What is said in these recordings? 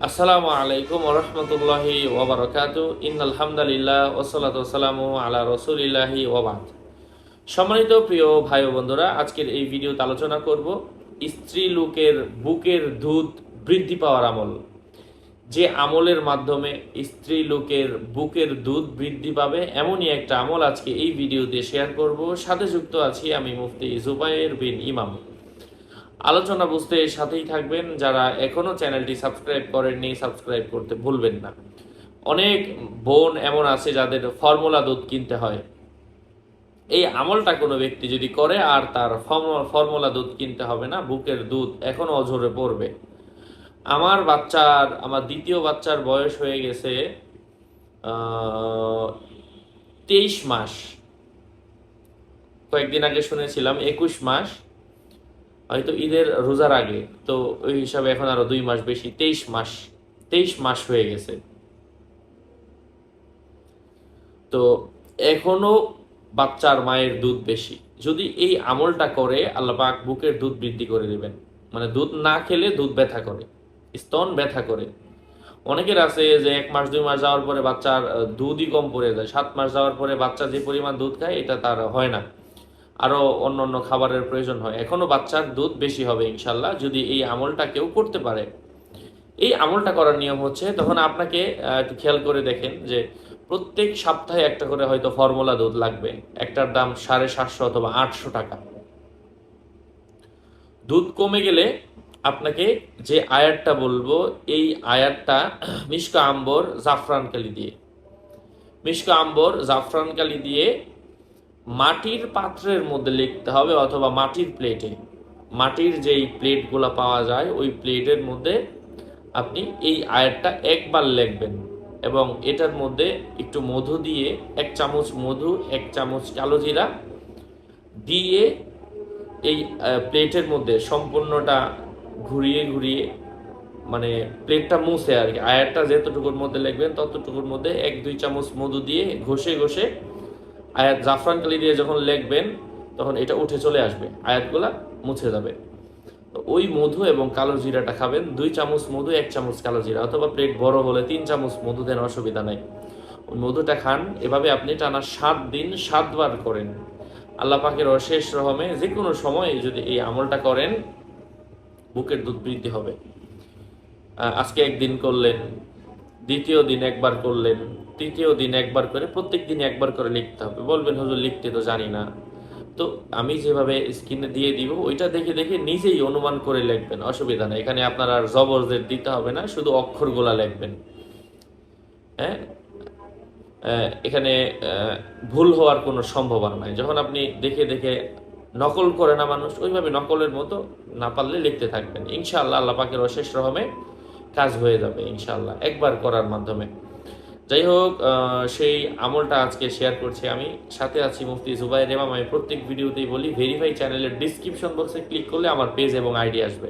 আসসালামু আলাইকুম ওরহমতুল্লাহি ওবরাকাতু ইন্নাল হামদুলিল্লাহ ওয়াসসালাতু ওয়াসসালামু আলা রাসূলিল্লাহি ওয়া বা'দ। সম্মানিত প্রিয় ভাই ও বন্ধুরা, আজকের এই ভিডিওতে আলোচনা করব স্ত্রী লোকের বুকের দুধ বৃদ্ধি পাওয়ার আমল। যে আমলের মাধ্যমে স্ত্রী লোকের বুকের দুধ বৃদ্ধি পাবে এমনই একটা আমল আজকে এই ভিডিওতে শেয়ার করব। সাথে যুক্ত আছি আমি মুফতি জুবায়ের বিন ইমাম। আলোচনা বুঝতে সাথেই থাকবেন। যারা এখনো চ্যানেলটি সাবস্ক্রাইব করেননি, সাবস্ক্রাইব করতে ভুলবেন না। অনেক বোন এমন আছে যাদের ফর্মুলা দুধ কিনতে হয়। এই আমলটা কোনো ব্যক্তি যদি করে আর তার ফর্মুলা দুধ কিনতে হবে না, বুকের দুধ এখনো অঝরে পড়বে। আমার দ্বিতীয় বাচ্চার বয়স হয়ে গেছে 23 মাস। কয়েকদিন আগে শুনেছিলাম 21 মাস, হয়তো ঈদের রোজার আগে, তো ওই হিসাবে এখন আরো 2 মাস বেশি, 23 মাস হয়ে গেছে। তো এখনো বাচ্চার মায়ের দুধ বেশি। যদি এই আমলটা করে আল্লাহ পাক বুকের দুধ বৃদ্ধি করে দিবেন। মানে দুধ না খেলে দুধ ব্যথা করে, স্তন ব্যথা করে। অনেকের আছে যে 1 মাস 2 মাস যাওয়ার পরে বাচ্চার দুধই কম পড়ে যায়, 7 মাস যাওয়ার পরে বাচ্চা যে পরিমাণ দুধ খায় এটা তার হয় না, আরো অন্য অন্য খাবারের প্রয়োজন হয়। এখনো বাচ্চার দুধ বেশি হবে ইনশাল্লাহ যদি এই আমলটা কেউ করতে পারে। এই আমলটা করার নিয়ম হচ্ছে, তখন আপনাকে একটু খেয়াল করে দেখেন যে প্রত্যেক সপ্তাহে একটা করে হয়তো ফর্মুলা দুধ লাগবে। একটার দাম 750 অথবা 800 টাকা। দুধ কমে গেলে আপনাকে যে আয়াতটা বলবো, এই আয়াতটা মিশকা আম্বর জাফরান কালি দিয়ে মাটির পাত্রের মধ্যে লিখতে হবে, অথবা মাটির প্লেটে, মাটির যেই প্লেটগুলো পাওয়া যায় ওই প্লেটের মধ্যে আপনি এই আয়াতটা একবার লিখবেন এবং এটার মধ্যে একটু মধু দিয়ে, 1 চামচ মধু, 1 চামচ কালো জিরা দিয়ে এই প্লেটের মধ্যে সম্পূর্ণটা ঘুরিয়ে ঘুরিয়ে, মানে প্লেটটা মুছে আর কি, আয়াতটা যতটুকুর মধ্যে লিখবেন ততটুকুর মধ্যে 1-2 চামচ মধু দিয়ে ঘষে ঘষে আয়াত জাফরান কালি দিয়ে যখন লিখবেন তখন এটা উঠে চলে আসবে, আয়াতগুলা মুছে যাবে। তো ওই মধু এবং কালো জিরাটা খাবেন। 2 চামচ মধু, 1 চামচ কালো জিরা, অথবা প্লেট বড় হলে 3 চামচ মধু দেন, অসুবিধা নাই। ওই মধুটা খান। এভাবে আপনি টানা 7 দিন 7 বার করেন। আল্লাহ পাকের অশেষ রহমে যে কোনো সময় যদি এই আমলটা করেন বুকের দুধ বৃদ্ধি হবে। আজকে একদিন করলেন, দ্বিতীয় দিন একবার করলেন, তৃতীয় দিন একবার করে, প্রত্যেক দিন একবার করে লিখতে হবে। বলবেন হুজুর লিখতে তো জানি না, তো আমি যেভাবে স্ক্রিনে দিয়ে দিব ওইটা দেখে দেখে নিজেই অনুমান করে লিখবেন, অসুবিধা নেই। এখানে আপনার আর জবর জের দিতে হবে না, শুধু অক্ষরগুলা লিখবেন। হ্যাঁ, এখানে ভুল হওয়ার কোনো সম্ভাবনা নাই। যখন আপনি দেখে দেখে নকল করে না মানুষ, ওইভাবে নকলের মতো না পারলে লিখতে থাকবেন। ইনশাআল্লাহ আল্লাহ পাকের অশেষ রহমে কাজ হয়ে যাবে ইনশাআল্লাহ একবার করার মাধ্যমে। যাই হোক, সেই আমলটা আজকে শেয়ার করছি আমি, সাথে আছি মুফতি জুবায়ের ইমাম। আমি প্রত্যেক ভিডিওতেই বলি, ভেরিফাই চ্যানেলের ডিসক্রিপশন বক্সে ক্লিক করলে আমার পেজ এবং আইডি আসবে।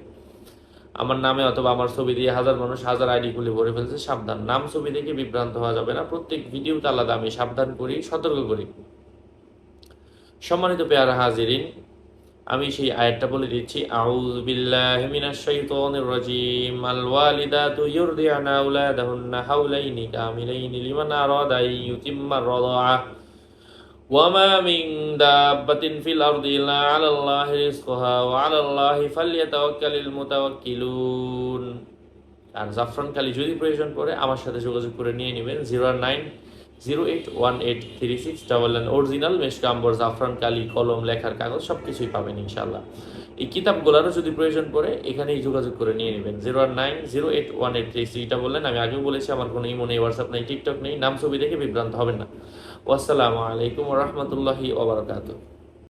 আমার নামে অথবা আমার ছবি দিয়ে হাজার মানুষ হাজার আইডি খুলে ভরে ফেলছে। সাবধান, নাম ছবি দেখে বিভ্রান্ত হওয়া যাবে না। প্রত্যেক ভিডিওতে আলাদা আমি সাবধান করি, সতর্ক করি। সম্মানিত পেয়ারা হাজিরিন, আমি সেই আয়াতটা বলে দিচ্ছি। আউযু বিল্লাহি মিনাশ শাইতানির রাজিম। আল ওয়ালিদাতু ইউরদি'না আওলাদাহুন্না হাওলাইনি কামিলাইনি লিমান আরাদা ইউতিম্মা রাদাআ ওয়া মা মিন দাব্বাতিন ফিল আরদি ইল্লা আলাল্লাহি রিজকুহা ওয়া আলাল্লাহি ফালইয়াতাওয়াক্কালিল মুতাওয়াক্কিলুন। আর জাফরান কালি যদি প্রয়োজন পড়ে আমার সাথে যোগাযোগ করে নিয়ে নেবেন। 090818361 অরিজিনাল মেশকা আম্বর জাফরান কালি, কলম, লেখার কাগজ সবকিছুই পাবেন ইনশাল্লাহ। এই কিতাবগুলোরও যদি প্রয়োজন পড়ে এখানেই যোগাযোগ করে নিয়ে নেবেন। 090818361 আমি আগেও বলেছি, আমার কোনো ইমো নেই, হোয়াটসঅ্যাপ নেই, টিকটক নেই। নাম ছবি দেখে বিভ্রান্ত হবেন না। ওয়াসসালামু আলাইকুম ওয়া রাহমাতুল্লাহি ওয়া বারাকাতুহু।